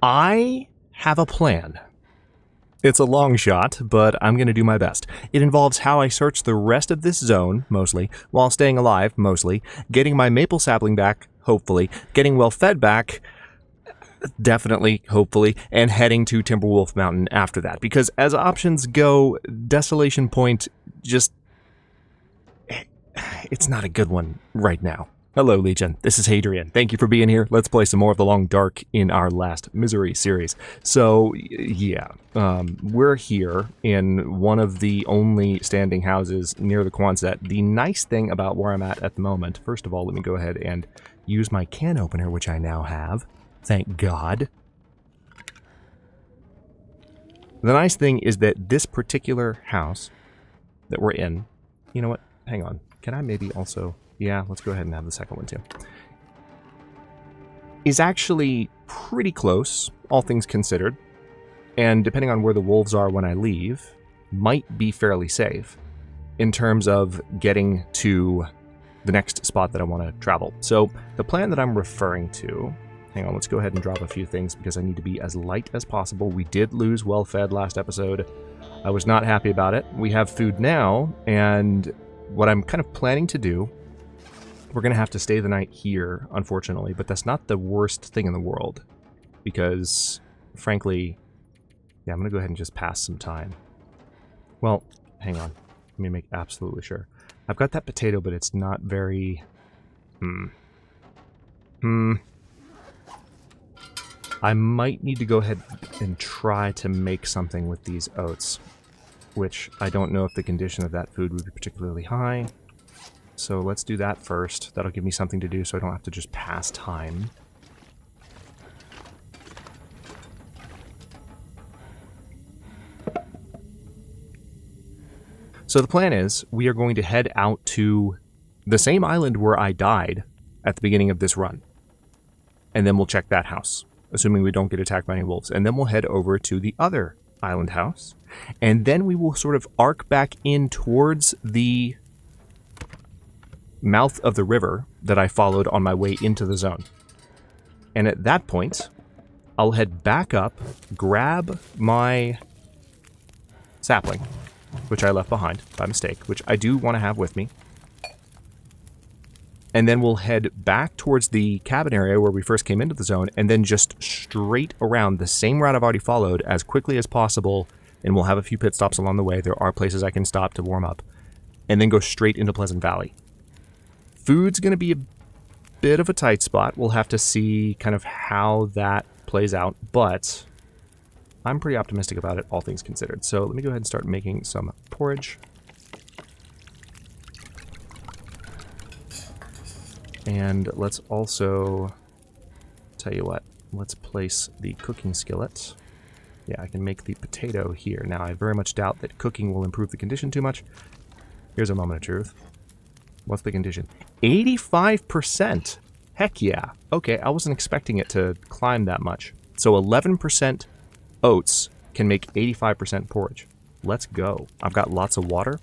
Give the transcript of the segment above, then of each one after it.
I have a plan. It's a long shot, but I'm going to do my best. It involves how I search the rest of this zone, mostly, while staying alive, mostly, getting my maple sapling back, hopefully, getting well fed back, definitely, hopefully, and heading to Timberwolf Mountain after that. Because as options go, Desolation Point just... it's not a good one right now. Hello, Legion. This is Hadrian. Thank you for being here. Let's play some more of The Long Dark in our last Misery series. So, yeah, we're here in one of the only standing houses near the Quonset. The nice thing about where I'm at the moment, first of all, let me go ahead and use my can opener, which I now have. Thank God. The nice thing is that this particular house that we're in, you know what? Hang on. Can I maybe also... yeah, let's go ahead and have the second one too. Is actually pretty close, all things considered. And depending on where the wolves are when I leave, might be fairly safe in terms of getting to the next spot that I want to travel. So the plan that I'm referring to, hang on, let's go ahead and drop a few things because I need to be as light as possible. We did lose well-fed last episode. I was not happy about it. We have food now, and what I'm kind of planning to do, we're going to have to stay the night here, unfortunately, but that's not the worst thing in the world, because, frankly, yeah, I'm going to go ahead and just pass some time. Well, hang on. Let me make absolutely sure. I've got that potato, but it's not very... I might need to go ahead and try to make something with these oats, which I don't know if the condition of that food would be particularly high. So let's do that first. That'll give me something to do so I don't have to just pass time. So the plan is we are going to head out to the same island where I died at the beginning of this run. And then we'll check that house, assuming we don't get attacked by any wolves. And then we'll head over to the other island house. And then we will sort of arc back in towards the mouth of the river that I followed on my way into the zone. And at that point, I'll head back up, grab my sapling, which I left behind by mistake, which I do want to have with me. And then we'll head back towards the cabin area where we first came into the zone, and then just straight around the same route I've already followed as quickly as possible, and we'll have a few pit stops along the way. There are places I can stop to warm up, and then go straight into Pleasant Valley. Food's going to be a bit of a tight spot. We'll have to see kind of how that plays out, but I'm pretty optimistic about it, all things considered. So let me go ahead and start making some porridge. And let's also, tell you what, let's place the cooking skillet. Yeah, I can make the potato here. Now, I very much doubt that cooking will improve the condition too much. Here's a moment of truth. What's the condition? 85%! Heck yeah. Okay, I wasn't expecting it to climb that much. So 11% oats can make 85% porridge. Let's go. I've got lots of water,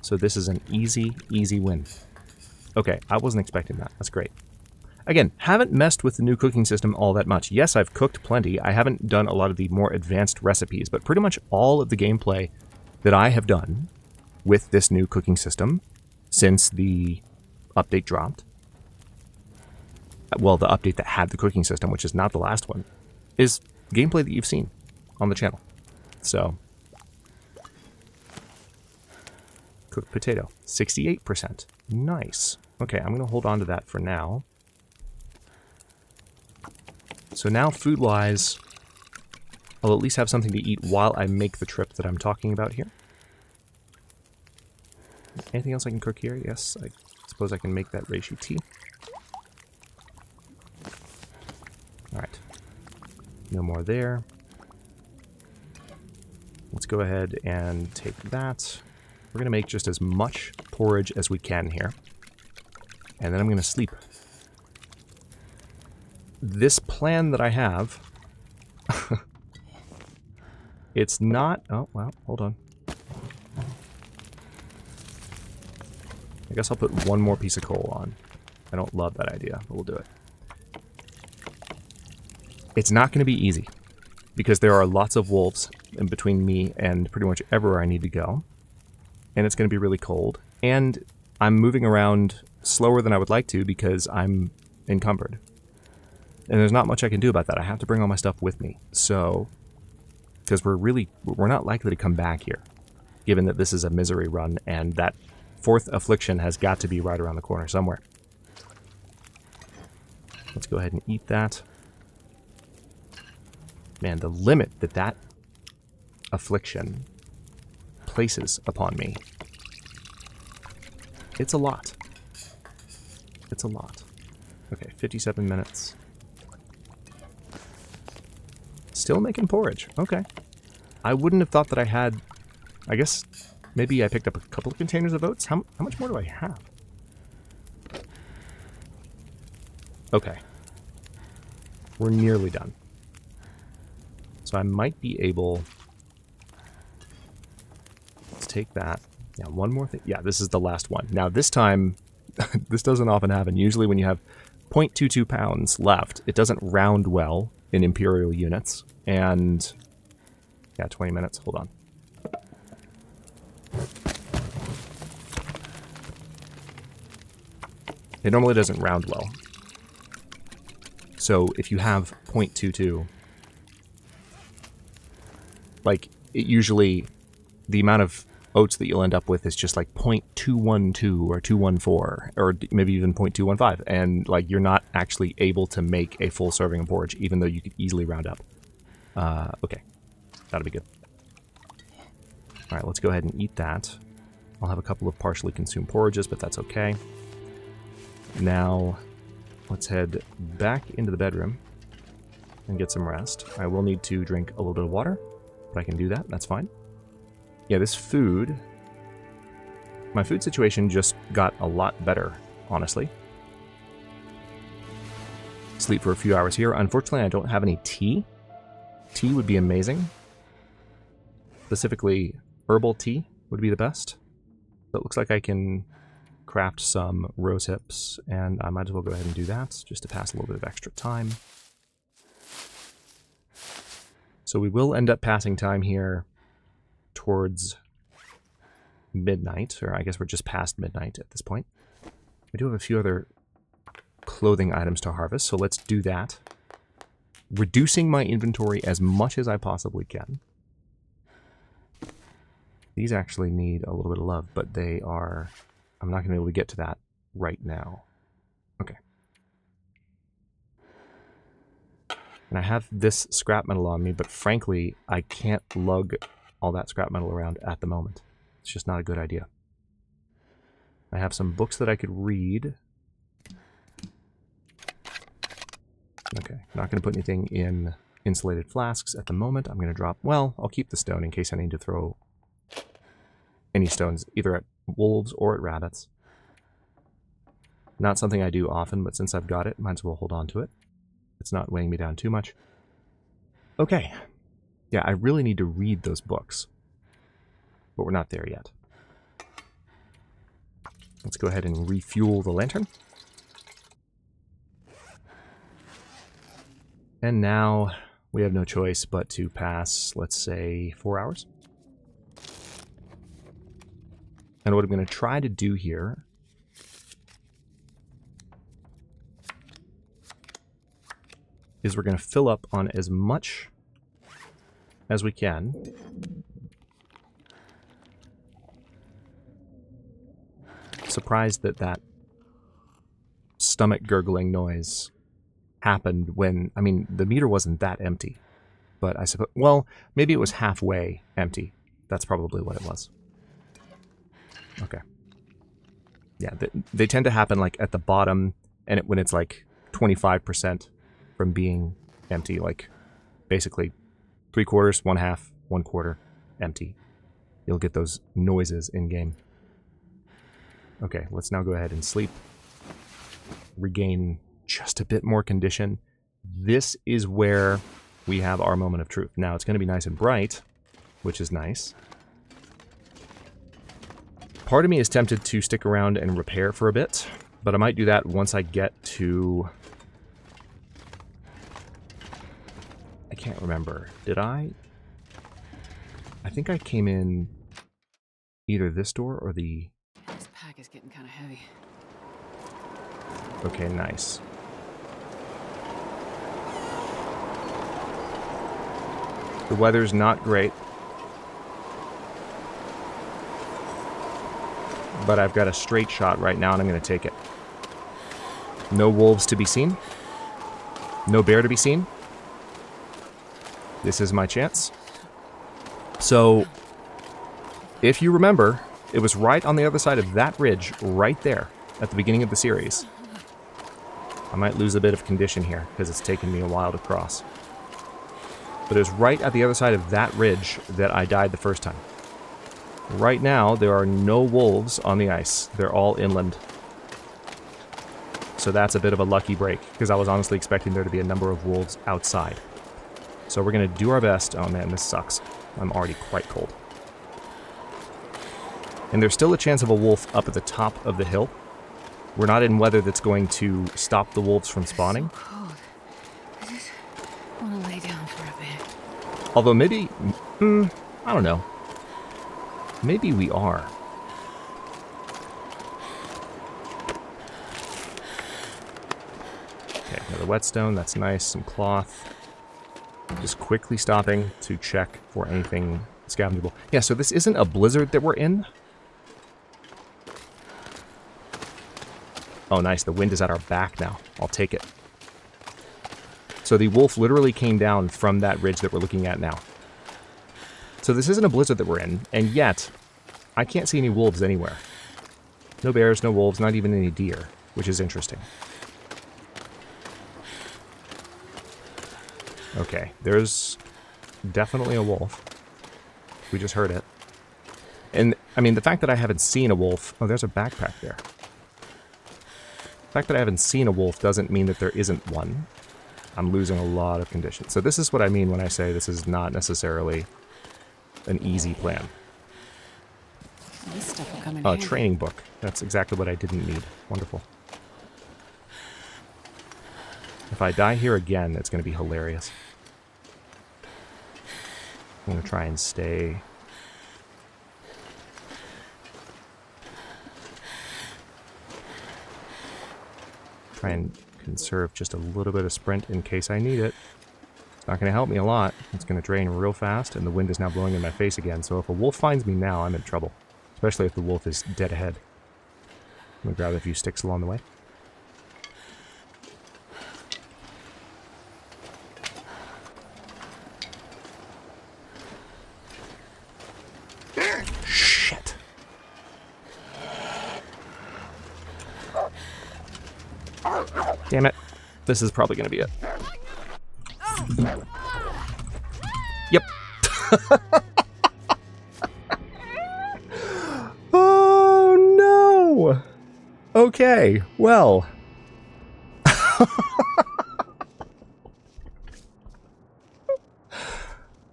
so this is an easy, easy win. Okay, I wasn't expecting that. That's great. Again, haven't messed with the new cooking system all that much. Yes, I've cooked plenty. I haven't done a lot of the more advanced recipes, but pretty much all of the gameplay that I have done with this new cooking system since the update dropped, well, the update that had the cooking system, which is not the last one, is gameplay that you've seen on the channel. So, cooked potato, 68%. Nice. Okay, I'm going to hold on to that for now. So now, food-wise, I'll at least have something to eat while I make the trip that I'm talking about here. Anything else I can cook here? Yes, I suppose I can make that reishi tea. Alright. No more there. Let's go ahead and take that. We're going to make just as much porridge as we can here. And then I'm going to sleep. This plan that I have... it's not... oh, well, hold on. I guess I'll put one more piece of coal on. I don't love that idea, but we'll do it. It's not going to be easy, because there are lots of wolves in between me and pretty much everywhere I need to go. And it's going to be really cold. And I'm moving around slower than I would like to because I'm encumbered. And there's not much I can do about that. I have to bring all my stuff with me. So, because we're not likely to come back here, given that this is a misery run and that fourth affliction has got to be right around the corner somewhere. Let's go ahead and eat that. Man, the limit that affliction places upon me. It's a lot. It's a lot. Okay, 57 minutes. Still making porridge. Okay. I wouldn't have thought that I had... I guess maybe I picked up a couple of containers of oats. How much more do I have? Okay. We're nearly done. So I might be able... Let's take that. Yeah, one more thing. Yeah, this is the last one. Now this time, this doesn't often happen. Usually when you have 0.22 pounds left, it doesn't round well in imperial units. And... yeah, 20 minutes. Hold on. It normally doesn't round well. So if you have 0.22, like, it usually, the amount of oats that you'll end up with is just like 0.212 or 214, or maybe even 0.215, and like you're not actually able to make a full serving of porridge, even though you could easily round up. Okay, that'll be good. All right, let's go ahead and eat that. I'll have a couple of partially consumed porridges, but that's okay. Now, let's head back into the bedroom and get some rest. I will need to drink a little bit of water, but I can do that. That's fine. Yeah, this food... my food situation just got a lot better, honestly. Sleep for a few hours here. Unfortunately, I don't have any tea. Tea would be amazing. Specifically, herbal tea would be the best. So it looks like I can craft some rose hips, and I might as well go ahead and do that, just to pass a little bit of extra time. So we will end up passing time here towards midnight, or I guess we're just past midnight at this point. We do have a few other clothing items to harvest, so let's do that. Reducing my inventory as much as I possibly can. These actually need a little bit of love, but they are... I'm not going to be able to get to that right now. Okay. And I have this scrap metal on me, but frankly, I can't lug all that scrap metal around at the moment. It's just not a good idea. I have some books that I could read. Okay, not going to put anything in insulated flasks at the moment. I'm going to drop... well, I'll keep the stone in case I need to throw any stones either at wolves or at rabbits. Not something I do often, but since I've got it, might as well hold on to it. It's not weighing me down too much. Okay. Yeah, I really need to read those books. But we're not there yet. Let's go ahead and refuel the lantern. And now we have no choice but to pass, let's say, 4 hours. And what I'm going to try to do here is we're going to fill up on as much as we can. Surprised that that stomach gurgling noise happened when, I mean, the meter wasn't that empty. But I suppose, well, maybe it was halfway empty. That's probably what it was. Okay. Yeah, they tend to happen like at the bottom, and when it's like 25% from being empty, like basically 3/4, 1/2, 1/4 empty. You'll get those noises in game. Okay, let's now go ahead and sleep. Regain just a bit more condition. This is where we have our moment of truth. Now it's going to be nice and bright, which is nice. Part of me is tempted to stick around and repair for a bit, but I might do that once I get to I can't remember. Did I? I think I came in either this door or the... This pack is getting kind of heavy. Okay, nice. The weather's not great. But I've got a straight shot right now, and I'm going to take it. No wolves to be seen. No bear to be seen. This is my chance. So, if you remember, it was right on the other side of that ridge, right there, at the beginning of the series. I might lose a bit of condition here, because it's taken me a while to cross. But it was right at the other side of that ridge that I died the first time. Right now, there are no wolves on the ice. They're all inland. So that's a bit of a lucky break, because I was honestly expecting there to be a number of wolves outside. So we're going to do our best. Oh man, this sucks. I'm already quite cold. And there's still a chance of a wolf up at the top of the hill. We're not in weather that's going to stop the wolves from spawning. It's so cold. I just want to lay down for a bit. Although maybe... I don't know. Maybe we are. Okay, another whetstone. That's nice. Some cloth. Just quickly stopping to check for anything scavengeable. Yeah, so this isn't a blizzard that we're in. Oh, nice. The wind is at our back now. I'll take it. So the wolf literally came down from that ridge that we're looking at now. So this isn't a blizzard that we're in, and yet I can't see any wolves anywhere. No bears, no wolves, not even any deer, which is interesting. Okay, there's definitely a wolf. We just heard it. And, I mean, the fact that I haven't seen a wolf... Oh, there's a backpack there. The fact that I haven't seen a wolf doesn't mean that there isn't one. I'm losing a lot of condition. So this is what I mean when I say this is not necessarily an easy plan. This stuff will come in Oh, a handy. training book. That's exactly what I didn't need. Wonderful. If I die here again, it's going to be hilarious. I'm going to try and stay... Try and conserve just a little bit of sprint in case I need it. It's not going to help me a lot. It's going to drain real fast, and the wind is now blowing in my face again. So if a wolf finds me now, I'm in trouble. Especially if the wolf is dead ahead. I'm going to grab a few sticks along the way. Shit. Damn it. This is probably going to be it. Yep. Oh, no. Okay, well.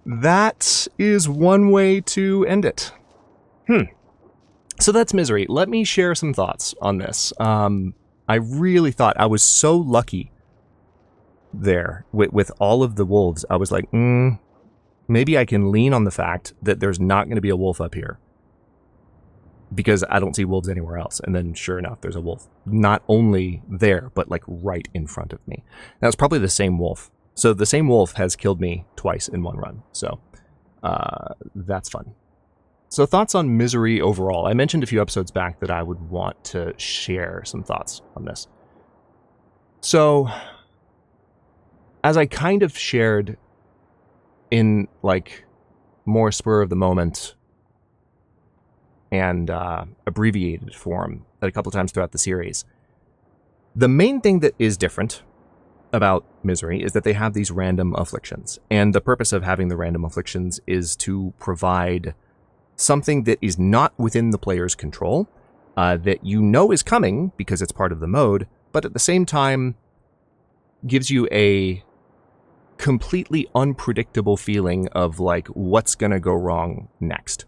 That is one way to end it. So that's Misery. Let me share some thoughts on this. I really thought I was so lucky there with all of the wolves. I was like, maybe I can lean on the fact that there's not going to be a wolf up here because I don't see wolves anywhere else. And then sure enough, there's a wolf not only there, but like right in front of me. That was probably the same wolf. So the same wolf has killed me twice in one run. So that's fun. So thoughts on Misery overall. I mentioned a few episodes back that I would want to share some thoughts on this. So, as I kind of shared in, like, more spur of the moment and abbreviated form a couple times throughout the series, the main thing that is different about Misery is that they have these random afflictions. And the purpose of having the random afflictions is to provide something that is not within the player's control, that you know is coming because it's part of the mode, but at the same time gives you a completely unpredictable feeling of like what's going to go wrong next.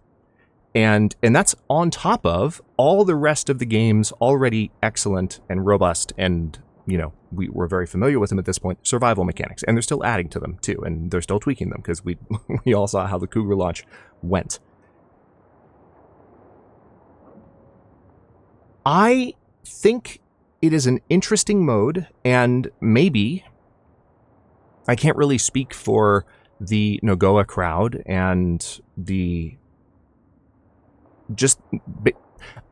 And that's on top of all the rest of the game's already excellent and robust and, you know, we're very familiar with them at this point, survival mechanics. And they're still adding to them, too. And they're still tweaking them, because we all saw how the Cougar launch went. I think it is an interesting mode, and maybe... I can't really speak for the Nogoa crowd and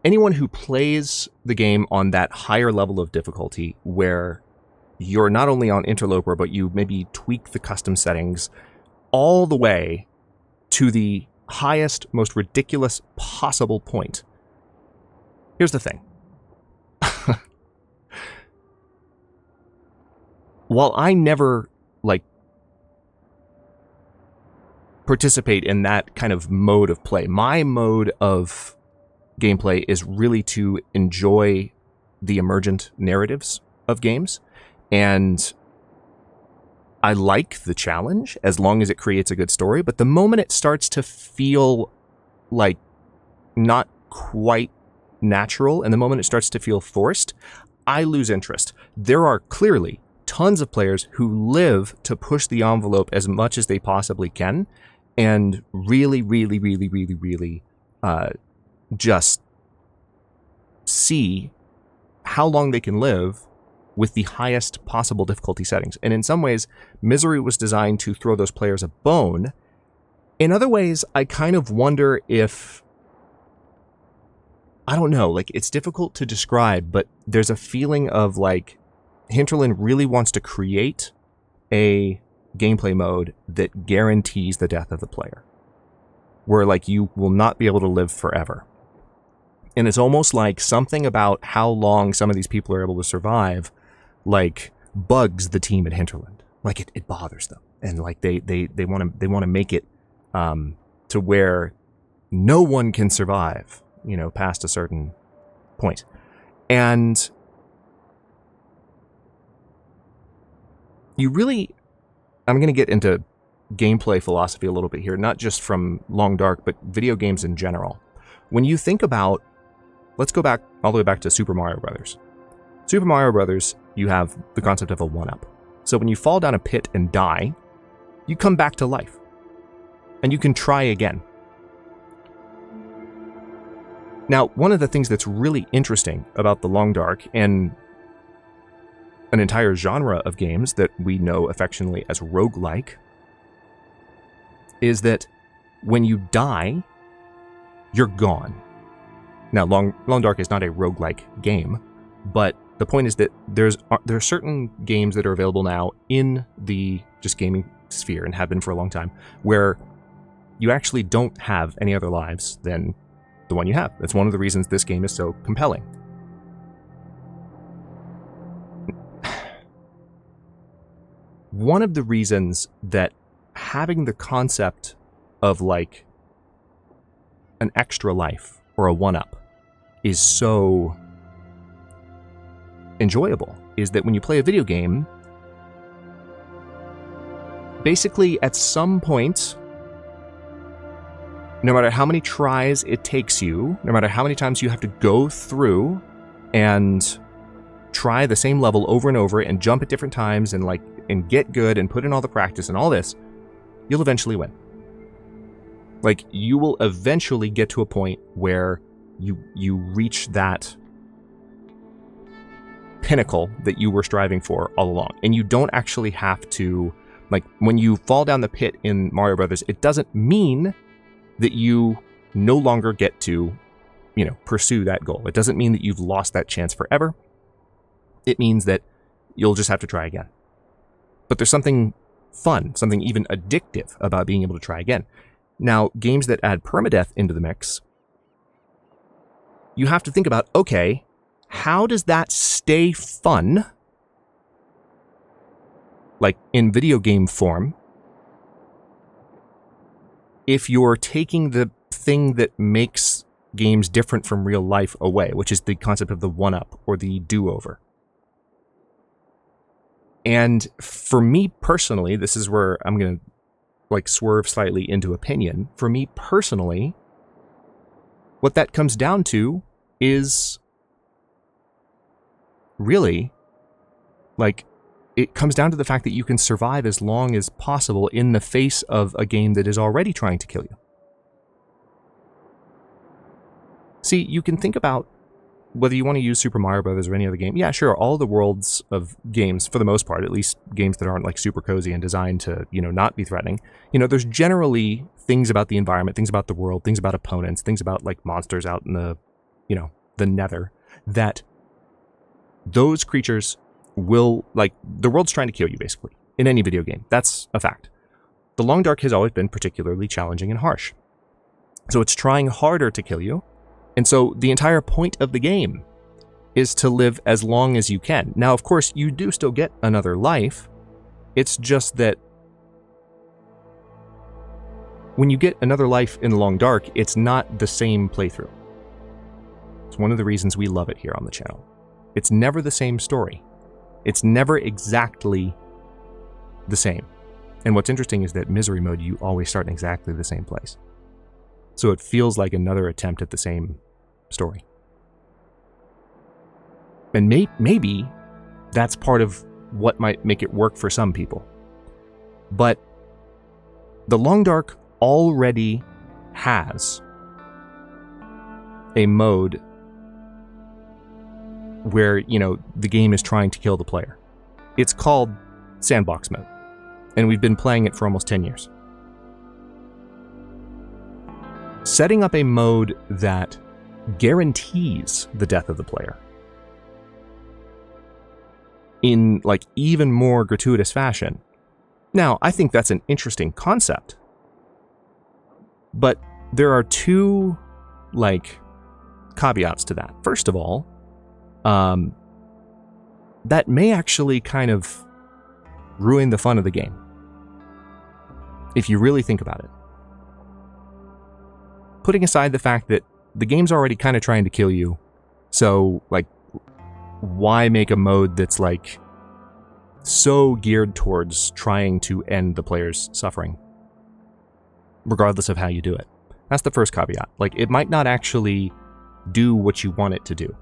anyone who plays the game on that higher level of difficulty where you're not only on Interloper, but you maybe tweak the custom settings all the way to the highest, most ridiculous possible point. Here's the thing. While I never participate in that kind of mode of play, my mode of gameplay is really to enjoy the emergent narratives of games, and I like the challenge as long as it creates a good story. But the moment it starts to feel like not quite natural, and the moment it starts to feel forced, I lose interest. There are clearly tons of players who live to push the envelope as much as they possibly can, and really, really, really, really, really just see how long they can live with the highest possible difficulty settings. And in some ways, Misery was designed to throw those players a bone. In other ways, I kind of wonder if... I don't know, like, it's difficult to describe, but there's a feeling of, like, Hinterland really wants to create a gameplay mode that guarantees the death of the player, where like you will not be able to live forever. And it's almost like something about how long some of these people are able to survive like bugs the team at Hinterland. Like it bothers them, and like they want to make it to where no one can survive, you know, past a certain point. And you really, I'm going to get into gameplay philosophy a little bit here, not just from Long Dark, but video games in general. When you think about, let's go back all the way back to Super Mario Brothers. Super Mario Brothers, you have the concept of a one-up. So when you fall down a pit and die, you come back to life. And you can try again. Now, one of the things that's really interesting about the Long Dark and an entire genre of games that we know affectionately as roguelike is that when you die, you're gone. Now, Long Dark is not a roguelike game, but the point is that there are certain games that are available now in the just gaming sphere and have been for a long time, where you actually don't have any other lives than the one you have. That's one of the reasons this game is so compelling. One of the reasons that having the concept of like an extra life or a one-up is so enjoyable is that when you play a video game, basically at some point, no matter how many tries it takes you, no matter how many times you have to go through and try the same level over and over and jump at different times and get good and put in all the practice and all this, you'll eventually win. Like, you will eventually get to a point where you reach that pinnacle that you were striving for all along. And you don't actually have to, like, when you fall down the pit in Mario Brothers, it doesn't mean that you no longer get to, you know, pursue that goal. It doesn't mean that you've lost that chance forever. It means that you'll just have to try again. But there's something fun, something even addictive about being able to try again. Now, games that add permadeath into the mix, you have to think about, okay, how does that stay fun, like in video game form, if you're taking the thing that makes games different from real life away, which is the concept of the one-up or the do-over. And for me personally, this is where I'm going to like swerve slightly into opinion. For me personally, what that comes down to is really Like, it comes down to the fact that you can survive as long as possible in the face of a game that is already trying to kill you. See, you can think about whether you want to use Super Mario Brothers or any other game. Yeah, sure, all the worlds of games, for the most part, at least games that aren't like super cozy and designed to, not be threatening, there's generally things about the environment, things about the world, things about opponents, things about like monsters out in the, the nether, that those creatures will, like, the world's trying to kill you, basically, in any video game. That's a fact. The Long Dark has always been particularly challenging and harsh. So it's trying harder to kill you. And so the entire point of the game is to live as long as you can. Now, of course, you do still get another life. It's just that when you get another life in the Long Dark, it's not the same playthrough. It's one of the reasons we love it here on the channel. It's never the same story. It's never exactly the same. And what's interesting is that Misery Mode, you always start in exactly the same place. So it feels like another attempt at the same story. And maybe that's part of what might make it work for some people. But the Long Dark already has a mode where, the game is trying to kill the player. It's called Sandbox Mode. And we've been playing it for almost 10 years. Setting up a mode that guarantees the death of the player in like even more gratuitous fashion. Now, I think that's an interesting concept, but there are two like caveats to that. First of all, that may actually kind of ruin the fun of the game if you really think about it. Putting aside the fact that the game's already kind of trying to kill you, so, like, why make a mode that's, like, so geared towards trying to end the player's suffering, regardless of how you do it? That's the first caveat. Like, it might not actually do what you want it to do,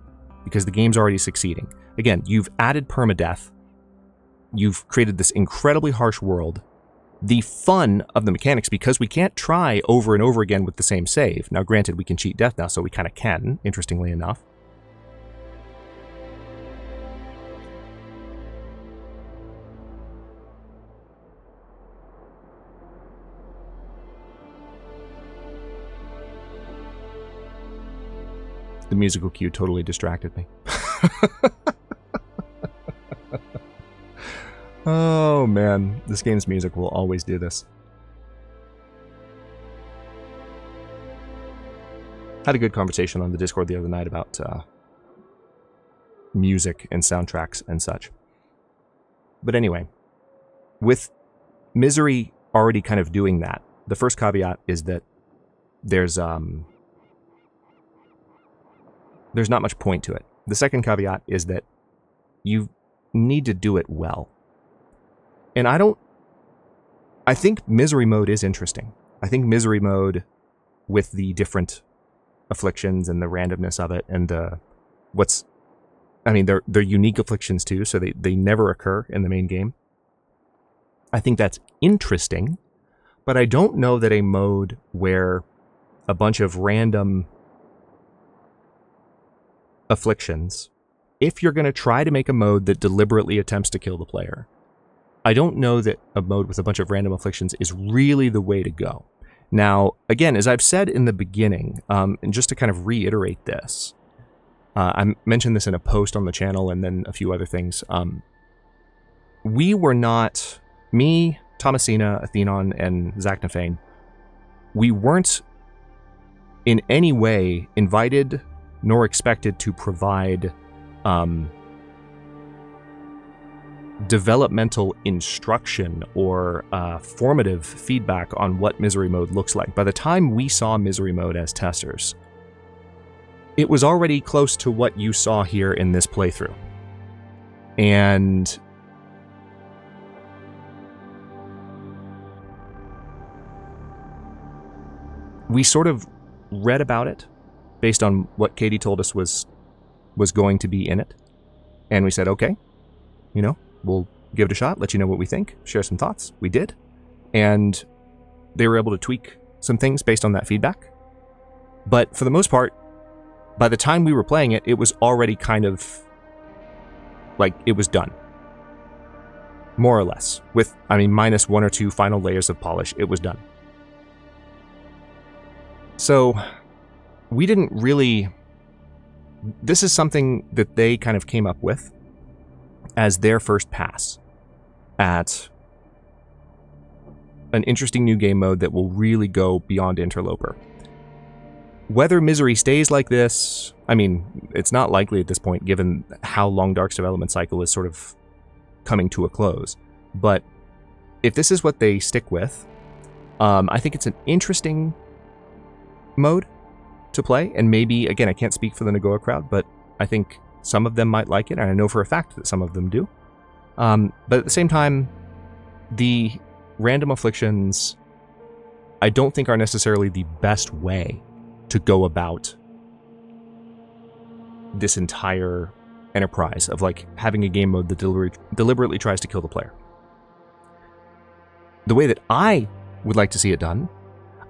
because the game's already succeeding. Again, you've added permadeath, you've created this incredibly harsh world. The fun of the mechanics, because we can't try over and over again with the same save. Now, granted, we can cheat death now, so we kind of can, interestingly enough. The musical cue totally distracted me. Oh man, this game's music will always do this. Had a good conversation on the Discord the other night about music and soundtracks and such. But anyway, with Misery already kind of doing that, the first caveat is that there's not much point to it. The second caveat is that you need to do it well. And I think Misery Mode is interesting. I think Misery Mode, with the different afflictions and the randomness of it, and they're unique afflictions too, so they never occur in the main game. I think that's interesting, but I don't know that a mode where a bunch of random afflictions, if you're going to try to make a mode that deliberately attempts to kill the player, I don't know that a mode with a bunch of random afflictions is really the way to go. Now, again, as I've said in the beginning, and just to kind of reiterate this, I mentioned this in a post on the channel and then a few other things. We were not, me, Thomasina, Athenon, and Zachnafane, we weren't in any way invited nor expected to provide developmental instruction or formative feedback on what Misery Mode looks like. By the time we saw Misery Mode as testers, it was already close to what you saw here in this playthrough. And we sort of read about it based on what Katie told us was going to be in it. And we said, okay, we'll give it a shot, let you know what we think, share some thoughts. We did. And they were able to tweak some things based on that feedback. But for the most part, by the time we were playing it, it was already kind of like it was done. More or less. With, minus 1 or 2 final layers of polish, it was done. So, we didn't really... This is something that they kind of came up with as their first pass at an interesting new game mode that will really go beyond Interloper. Whether Misery stays like this, it's not likely at this point, given how Long Dark's development cycle is sort of coming to a close. But if this is what they stick with, I think it's an interesting mode to play. And maybe, again, I can't speak for the Nagoya crowd, but I think some of them might like it, and I know for a fact that some of them do. But at the same time, the random afflictions, I don't think are necessarily the best way to go about this entire enterprise of like having a game mode that deliberately tries to kill the player. The way that I would like to see it done,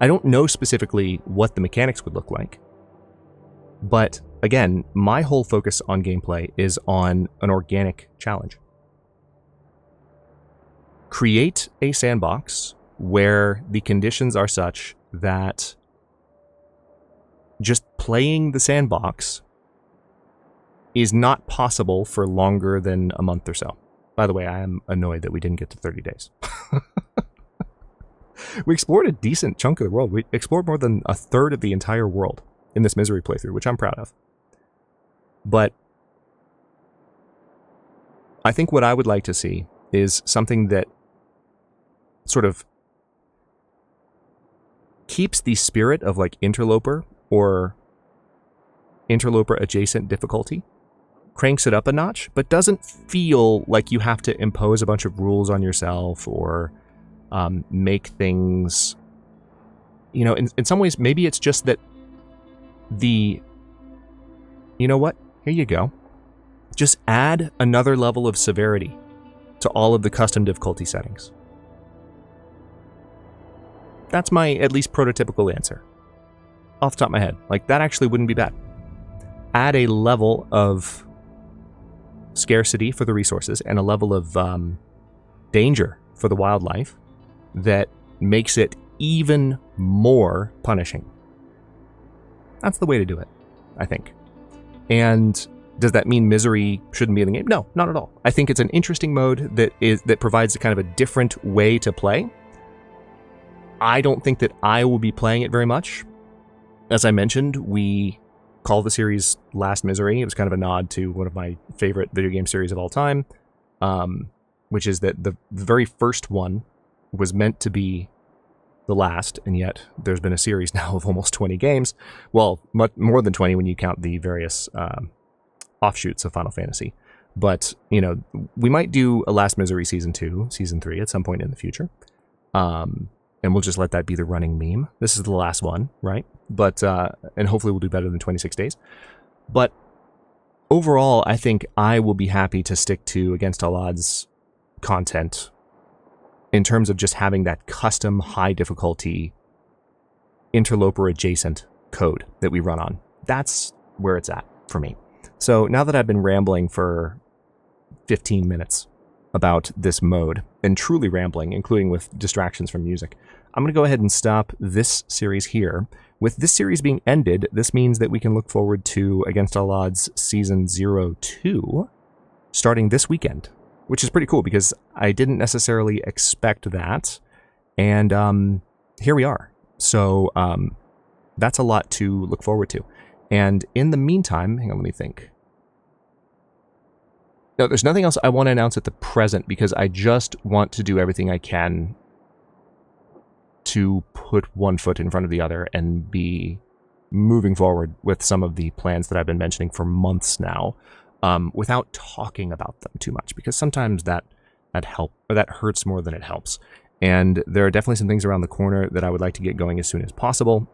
I don't know specifically what the mechanics would look like, but again, my whole focus on gameplay is on an organic challenge. Create a sandbox where the conditions are such that just playing the sandbox is not possible for longer than a month or so. By the way, I am annoyed that we didn't get to 30 days. We explored a decent chunk of the world. We explored more than a third of the entire world in this Misery playthrough, which I'm proud of. But I think what I would like to see is something that sort of keeps the spirit of like Interloper or Interloper adjacent difficulty, cranks it up a notch, but doesn't feel like you have to impose a bunch of rules on yourself or make things, in some ways, maybe it's just that you know what? Here you go. Just add another level of severity to all of the custom difficulty settings. That's my, at least, prototypical answer. Off the top of my head. Like, that actually wouldn't be bad. Add a level of scarcity for the resources and a level of danger for the wildlife that makes it even more punishing. That's the way to do it, I think. And does that mean Misery shouldn't be in the game? No, not at all. I think it's an interesting mode that provides a kind of a different way to play. I don't think that I will be playing it very much. As I mentioned, we call the series Last Misery. It was kind of a nod to one of my favorite video game series of all time, which is that the very first one was meant to be the last, and yet there's been a series now of almost 20 games. Well, much more than 20 when you count the various offshoots of Final Fantasy. But, we might do a Last Misery Season 2, Season 3 at some point in the future. And we'll just let that be the running meme. This is the last one, right? But, and hopefully we'll do better than 26 days. But overall, I think I will be happy to stick to Against All Odds content in terms of just having that custom high difficulty Interloper adjacent code that we run on. That's where it's at for me. So now that I've been rambling for 15 minutes about this mode, and truly rambling, including with distractions from music, I'm going to go ahead and stop this series here. With this series being ended, this means that we can look forward to Against All Odds Season 02 starting this weekend, which is pretty cool because I didn't necessarily expect that, and here we are. So that's a lot to look forward to. And in the meantime, hang on, let me think. No, there's nothing else I want to announce at the present because I just want to do everything I can to put one foot in front of the other and be moving forward with some of the plans that I've been mentioning for months now, without talking about them too much, because sometimes that hurts more than it helps. And there are definitely some things around the corner that I would like to get going as soon as possible.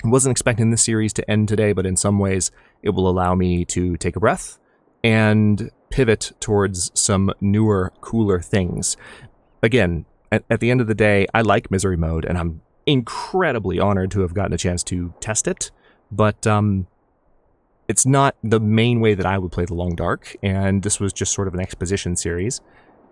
I wasn't expecting this series to end today, but in some ways it will allow me to take a breath and pivot towards some newer, cooler things. Again, at the end of the day, I like Misery Mode, and I'm incredibly honored to have gotten a chance to test it, but it's not the main way that I would play the Long Dark, and this was just sort of an exposition series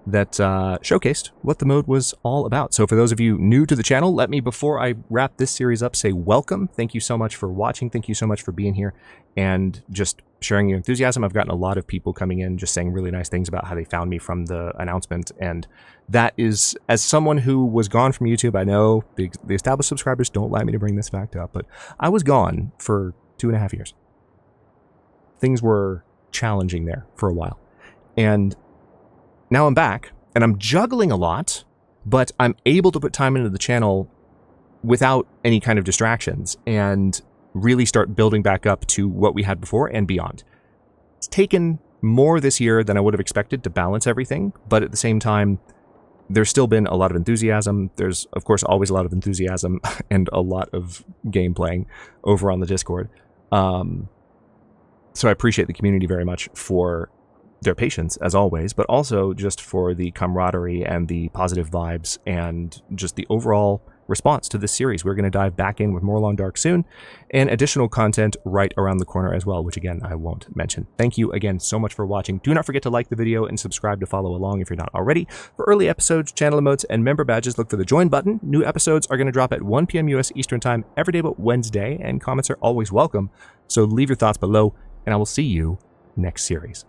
that showcased what the mode was all about. So for those of you new to the channel, let me, before I wrap this series up, say welcome. Thank you so much for watching. Thank you so much for being here and just sharing your enthusiasm. I've gotten a lot of people coming in just saying really nice things about how they found me from the announcement, and that is, as someone who was gone from YouTube, I know the established subscribers don't like me to bring this fact up, but I was gone for 2.5 years. Things were challenging there for a while, and now I'm back, and I'm juggling a lot, but I'm able to put time into the channel without any kind of distractions and really start building back up to what we had before and beyond. It's taken more this year than I would have expected to balance everything, but at the same time, there's still been a lot of enthusiasm. There's, of course, always a lot of enthusiasm and a lot of game playing over on the Discord. So I appreciate the community very much for their patience, as always, but also just for the camaraderie and the positive vibes and just the overall response to this series. We're going to dive back in with more Long Dark soon, and additional content right around the corner as well, which again, I won't mention. Thank you again so much for watching. Do not forget to like the video and subscribe to follow along if you're not already. For early episodes, channel emotes, and member badges, look for the join button. New episodes are going to drop at 1 p.m. US Eastern Time every day but Wednesday, and comments are always welcome. So leave your thoughts below, and I will see you next series.